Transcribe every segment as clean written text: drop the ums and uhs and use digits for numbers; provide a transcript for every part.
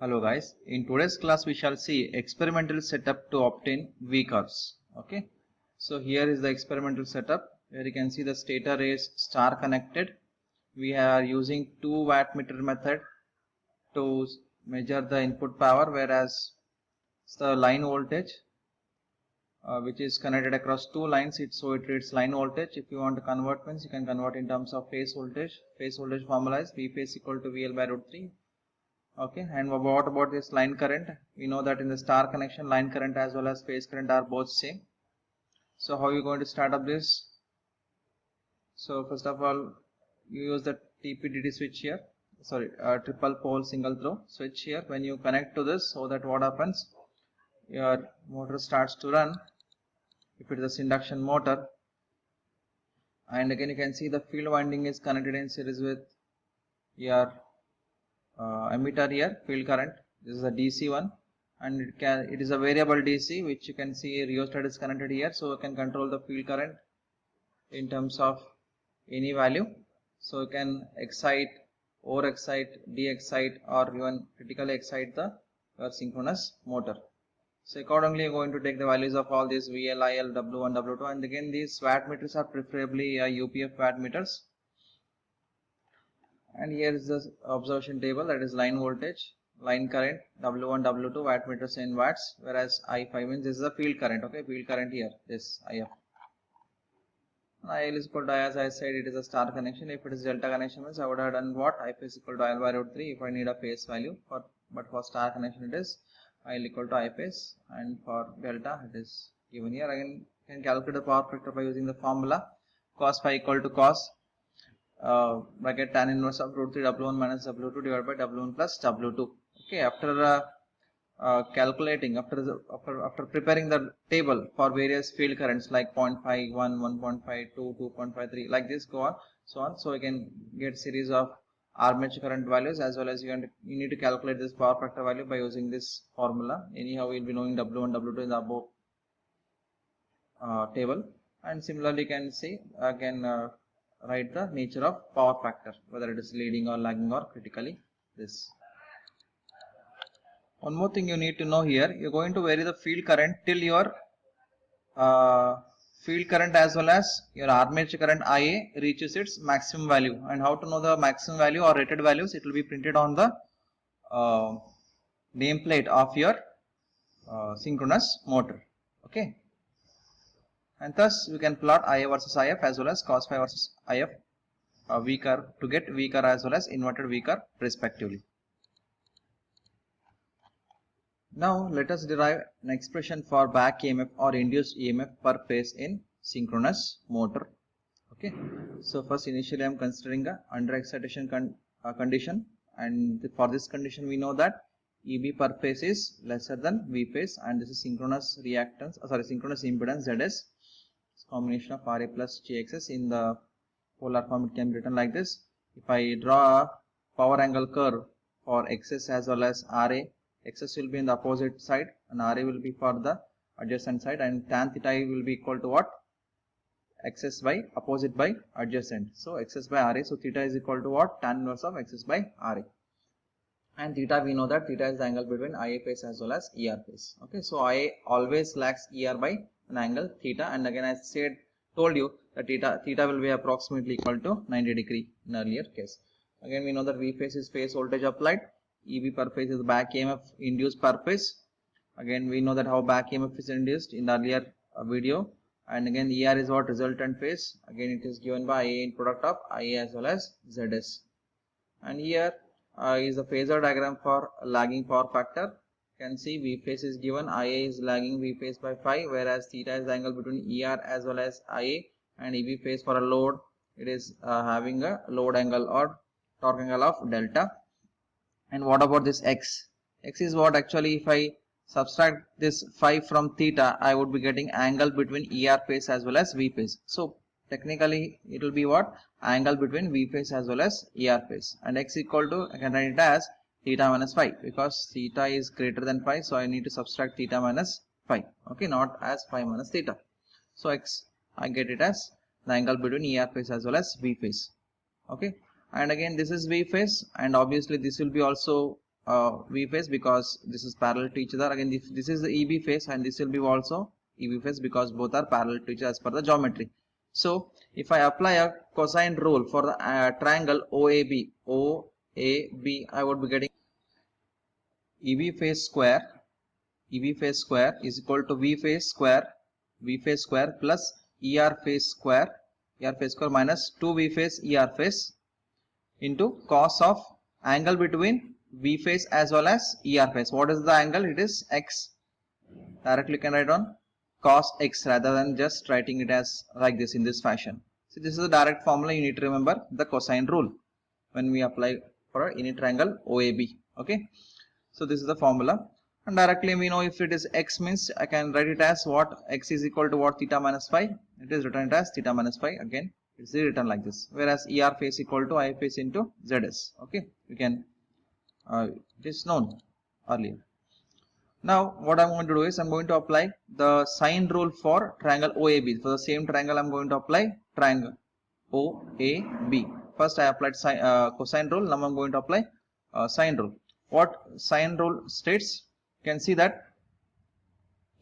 Hello guys, in today's class we shall see experimental setup to obtain V curves. Okay, so here is the experimental setup where you can see the stator is star connected. We are using 2 wattmeter method to measure the input power, whereas the line voltage which is connected across 2 lines, so it reads line voltage. If you want to convert means you can convert in terms of phase voltage. Phase voltage formula is V phase equal to VL by root 3. Okay, and what about this line current? We know that in the star connection, line current as well as phase current are both same. So how are you going to start up this? So first of all, you use the TPDD switch here, triple pole single throw switch here. When you connect to this, so that what happens, your motor starts to run if it is a induction motor. And again you can see the field winding is connected in series with your emitter here, field current. This is a DC one, and it is a variable DC, which you can see rheostat is connected here, so you can control the field current in terms of any value. So you can excite, over excite, de-excite, or even critically excite the synchronous motor. So accordingly you're going to take the values of all these VL, IL, W1, W2, and again these wattmeters are preferably UPF wattmeters. And here is the observation table, that is line voltage, line current, W1, W2, wattmeters in watts, whereas I5 means this is the field current. Okay, field current here, this IF. IL is equal to I, as I said, it is a star connection. If it is delta connection means I would have done what? IF is equal to IL by root 3 if I need a phase value, but for star connection it is IL equal to I phase, and for delta it is given here. Again, you can calculate the power factor by using the formula cos phi equal to cos bracket tan inverse of root 3 W1 minus W2 divided by W1 plus W2. Okay, after calculating, after preparing the table for various field currents like 0.51, 1.52, 2.53, like this, go on, so you can get series of armature current values, as well as you need to calculate this power factor value by using this formula. Anyhow, we'll be knowing W1, W2 in the above table, and similarly you can see write the nature of power factor, whether it is leading or lagging or critically this. One more thing you need to know here, you're going to vary the field current till your field current as well as your armature current IA reaches its maximum value. And how to know the maximum value or rated values? It will be printed on the nameplate of your synchronous motor. Okay, and thus we can plot IA versus IF as well as cos phi versus IF V curve to get V curve as well as inverted V curve respectively. Now let us derive an expression for back EMF or induced EMF per phase in synchronous motor. Okay, so first initially I am considering a under excitation condition, and for this condition we know that EB per phase is lesser than V phase, and this is synchronous reactance, synchronous impedance, that is combination of RA plus JXS. In the polar form it can be written like this. If I draw a power angle curve for XS as well as RA, XS will be in the opposite side and RA will be for the adjacent side, and tan theta will be equal to what? XS by opposite by adjacent. So XS by RA, so theta is equal to what? Tan inverse of XS by RA. And theta, we know that theta is the angle between IA phase as well as ER phase. Okay, so IA always lags ER by an angle theta, and again I told you that theta will be approximately equal to 90 degree in earlier case. Again we know that V phase is phase voltage applied, EB per phase is back EMF induced per phase. Again we know that how back EMF is induced in the earlier video, and again ER is what? Resultant phase. Again it is given by IA in product of IA as well as ZS. And here is the phasor diagram for lagging power factor. You can see V phase is given, IA is lagging V phase by phi, whereas theta is the angle between ER as well as IA, and EB phase for a load, it is having a load angle or torque angle of delta. And what about this X? X is what? Actually if I subtract this phi from theta, I would be getting angle between ER phase as well as V phase. So technically it will be what? Angle between V phase as well as ER phase. And X equal to, I can write it as theta minus phi, because theta is greater than phi, so I need to subtract theta minus phi. Okay, not as phi minus theta. So X, I get it as the angle between ER phase as well as V phase. Okay, and again this is V phase, and obviously this will be also V phase because this is parallel to each other. Again, this is the EB phase and this will be also EB phase because both are parallel to each other as per the geometry. So if I apply a cosine rule for the triangle OAB, I would be getting EB phase square is equal to V phase square plus ER phase square minus 2V phase ER phase into cos of angle between V phase as well as ER phase. What is the angle? It is X. Directly you can write on cos X rather than just writing it as like this in this fashion. So this is the direct formula. You need to remember the cosine rule when we apply for any triangle OAB. Okay. So this is the formula. And directly we know if it is X means I can write it as what? X is equal to what? Theta minus phi. It is written as theta minus phi. Again, it's written like this. Whereas ER phase equal to I phase into ZS. Okay. You can it is known earlier. Now what I'm going to do is I'm going to apply the sine rule for triangle OAB. For the same triangle I'm going to apply triangle OAB. First I applied cosine rule. Now I'm going to apply sine rule. What sine rule states? You can see that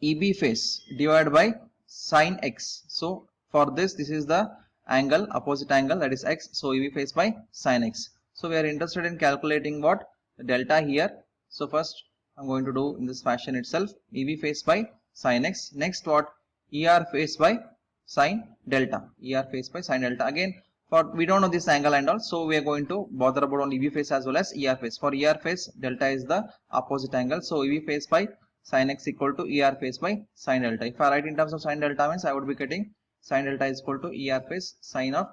EB phase divided by sine X. So for this is the angle, opposite angle, that is X. So EB phase by sine X. So we are interested in calculating what? The delta here. So first I'm going to do in this fashion itself, EB phase by sine X. Next what? ER phase by sine delta. ER phase by sine delta. Again, for we don't know this angle and all, so we are going to bother about on EB phase as well as ER phase. For ER phase, delta is the opposite angle. So EB phase by sine X equal to ER phase by sine delta. If I write in terms of sine delta means I would be getting sine delta is equal to ER phase sine of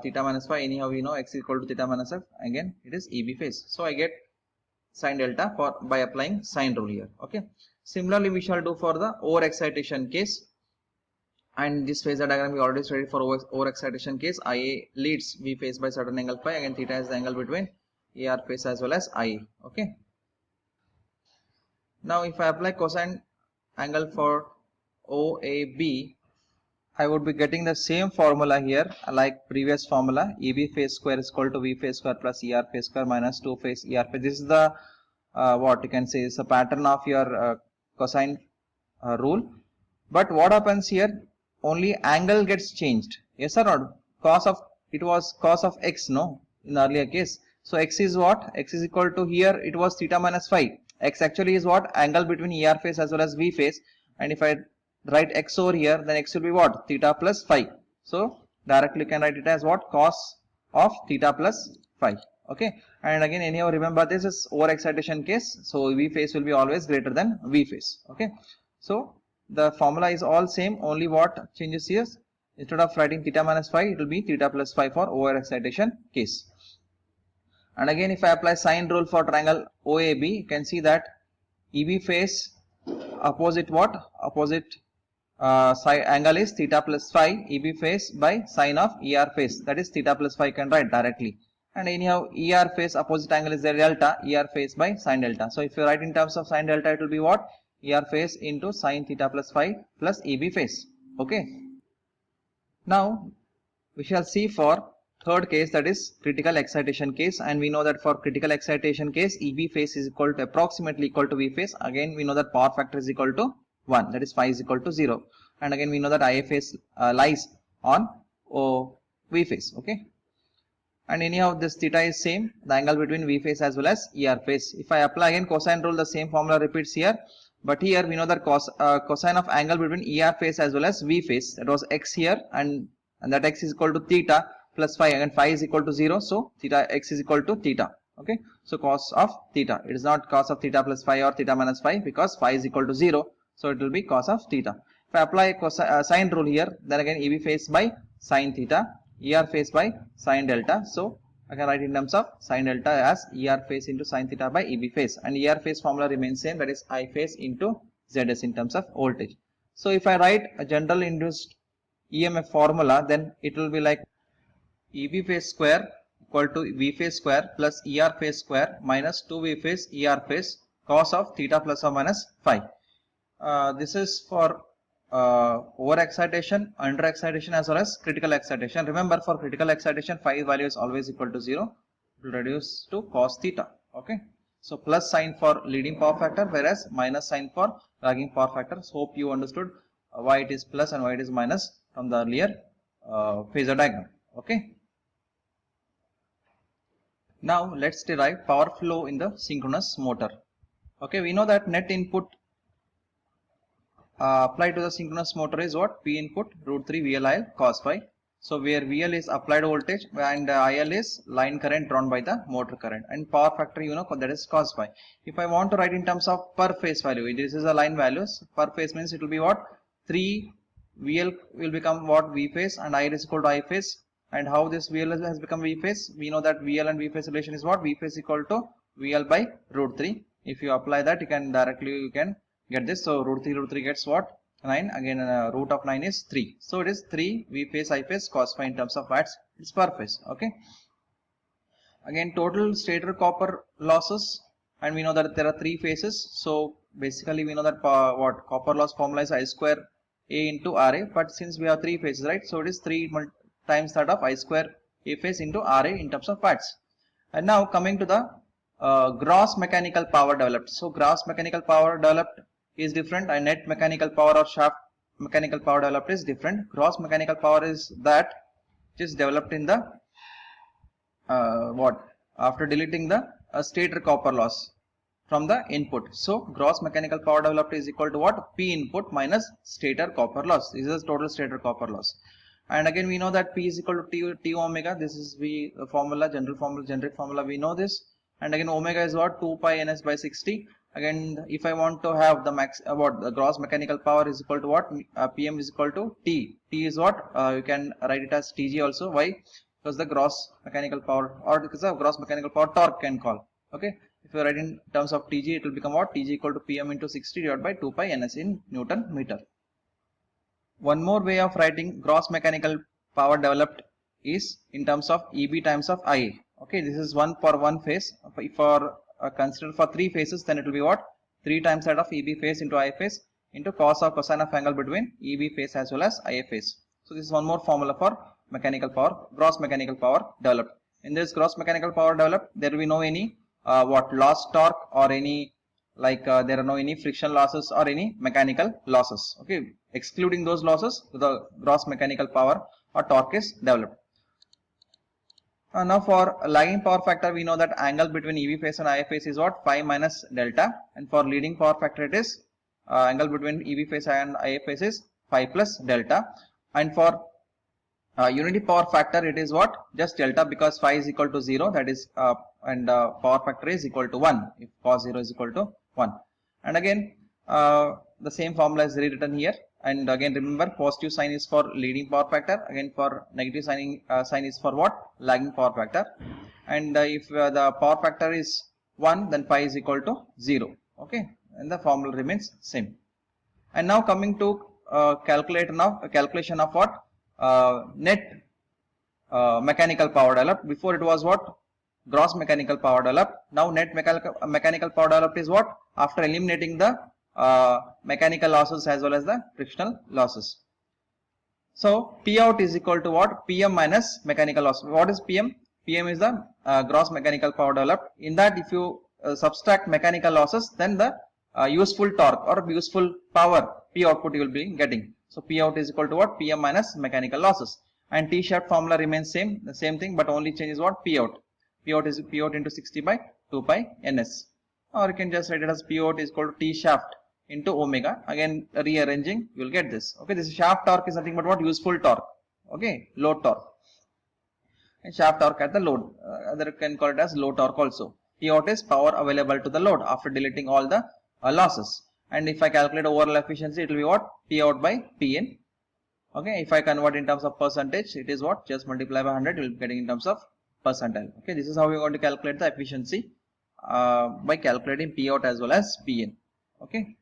theta minus phi. Anyhow we know X equal to theta minus F. Again it is EB phase. So I get sine delta by applying sine rule here. Okay. Similarly we shall do for the overexcitation case. And this phasor diagram we already studied for overexcitation case. IA leads V phase by certain angle phi. Again theta is the angle between AR phase as well as IA. Okay. Now if I apply cosine angle for OAB, I would be getting the same formula here like previous formula. EB phase square is equal to V phase square plus ER phase square minus 2 phase ER phase. This is the what you can say is a pattern of your cosine rule. But what happens here? Only angle gets changed. Yes or not? It was cos of X, no, in the earlier case. So X is what? X is equal to, here it was theta minus phi. X actually is what? Angle between ER phase as well as V phase. And if I write X over here, then X will be what? Theta plus phi. So directly you can write it as what? Cos of theta plus phi. Okay. And again, anyhow, remember this is overexcitation case. So V phase will be always greater than V phase. Okay. So the formula is all same, only what changes here? Instead of writing theta minus phi, it will be theta plus phi for overexcitation case. And again, if I apply sine rule for triangle OAB, you can see that EB phase opposite what? Opposite side angle is theta plus phi. EB phase by sine of ER phase, that is theta plus phi, you can write directly. And anyhow, ER phase opposite angle is the delta, ER phase by sine delta. So if you write in terms of sine delta, it will be what? ER phase into sine theta plus phi plus EB phase. Okay. Now we shall see for third case, that is critical excitation case, and we know that for critical excitation case EB phase is equal to approximately equal to V phase. Again we know that power factor is equal to 1, that is phi is equal to 0, and again we know that IA phase lies on V phase. Okay. And anyhow this theta is same, the angle between V phase as well as ER phase. If I apply again cosine rule, the same formula repeats here. But here we know that cosine of angle between ER phase as well as V phase, that was X here, and that X is equal to theta plus phi. Again phi is equal to 0, so theta X is equal to theta. Okay, so cos of theta, it is not cos of theta plus phi or theta minus phi, because phi is equal to 0, so it will be cos of theta. If I apply sine rule here, then again EB phase by sine theta, ER phase by sine delta. So I can write in terms of sine delta as ER phase into sine theta by EB phase, and ER phase formula remains same, that is I phase into ZS in terms of voltage. So if I write a general induced EMF formula, then it will be like EB phase square equal to V phase square plus ER phase square minus 2V phase ER phase cos of theta plus or minus phi. This is for overexcitation, underexcitation as well as critical excitation. Remember, for critical excitation phi value is always equal to 0. It will reduce to cos theta. Okay. So plus sign for leading power factor, whereas minus sign for lagging power factor. So hope you understood why it is plus and why it is minus from the earlier phasor diagram. Okay. Now let's derive power flow in the synchronous motor. Okay, we know that net input applied to the synchronous motor is what? P input root 3 VL cos phi. So where VL is applied voltage and IL is line current drawn by the motor current, and power factor you know that is cos phi. If I want to write in terms of per phase value, this is a line values. Per phase means it will be what? 3 VL will become what? V phase, and IL is equal to I phase. And how this VL has become V phase? We know that VL and V phase relation is what? V phase equal to VL by root 3. If you apply that, you can get this. So root 3 gets what? 9. Again root of 9 is 3. So it is 3 V phase I phase cos phi in terms of watts. It's per phase. Okay. Again total stator copper losses, and we know that there are 3 phases. So basically we know that what copper loss formula is I square A into RA, but since we have 3 phases, right? So it is 3 times that of I square A phase into RA in terms of watts. And now coming to the gross mechanical power developed. So gross mechanical power developed is different, and net mechanical power or shaft mechanical power developed is different. Gross mechanical power is that which is developed in the after deleting the stator copper loss from the input. So gross mechanical power developed is equal to what? P input minus stator copper loss. This is total stator copper loss. And again we know that P is equal to T omega. This is the formula, generic formula, we know this. And again omega is what? 2 pi ns by 60. Again if I want to have the max the gross mechanical power is equal to what? PM is equal to T. T is what? You can write it as TG also. Why? Because the gross mechanical power, or because of gross mechanical power torque can call. Okay. If you write in terms of TG, it will become what? TG equal to PM into 60 divided by 2 pi ns in Newton meter. One more way of writing gross mechanical power developed is in terms of EB times of IA. Okay, this is one for one phase. For consider for 3 phases, then it will be what? 3 times that of EB phase into IA phase into cos of cosine of angle between EB phase as well as IA phase. So this is one more formula for mechanical power, gross mechanical power developed. In this gross mechanical power developed, there will be no any loss torque or any there are no any friction losses or any mechanical losses. Okay, excluding those losses, the gross mechanical power or torque is developed. Now for lagging power factor, we know that angle between EB phase and IA phase is what? Phi minus delta, and for leading power factor it is angle between EB phase and IA phase is phi plus delta, and for unity power factor it is what? Just delta, because phi is equal to 0, that is and power factor is equal to 1 if cos 0 is equal to 1. And again the same formula is rewritten here, and again remember positive sign is for leading power factor, again for negative sign is for what? Lagging power factor. And if the power factor is 1, then phi is equal to 0. Okay, and the formula remains same. And now coming to calculation of what? Net mechanical power developed. Before it was what? Gross mechanical power developed. Now net mechanical power developed is what? After eliminating the mechanical losses as well as the frictional losses. So P out is equal to what? PM minus mechanical loss. What is PM? PM is the gross mechanical power developed. In that, if you subtract mechanical losses, then the useful torque or useful power P output you will be getting. So P out is equal to what? PM minus mechanical losses. And T shaft formula remains same, the same thing, but only change is what? P out. P out is P out into 60 by 2 pi ns. Or you can just write it as P out is equal to T shaft into omega. Again rearranging, you will get this. Okay, this shaft torque is nothing but what? Useful torque. Okay, load torque. And shaft torque at the load. Other can call it as load torque also. P out is power available to the load after deleting all the losses. And if I calculate overall efficiency, it will be what? P out by Pn. Okay, if I convert in terms of percentage, it is what? Just multiply by 100, you will be getting in terms of percentile. Okay, this is how we are going to calculate the efficiency by calculating P out as well as Pn. Okay.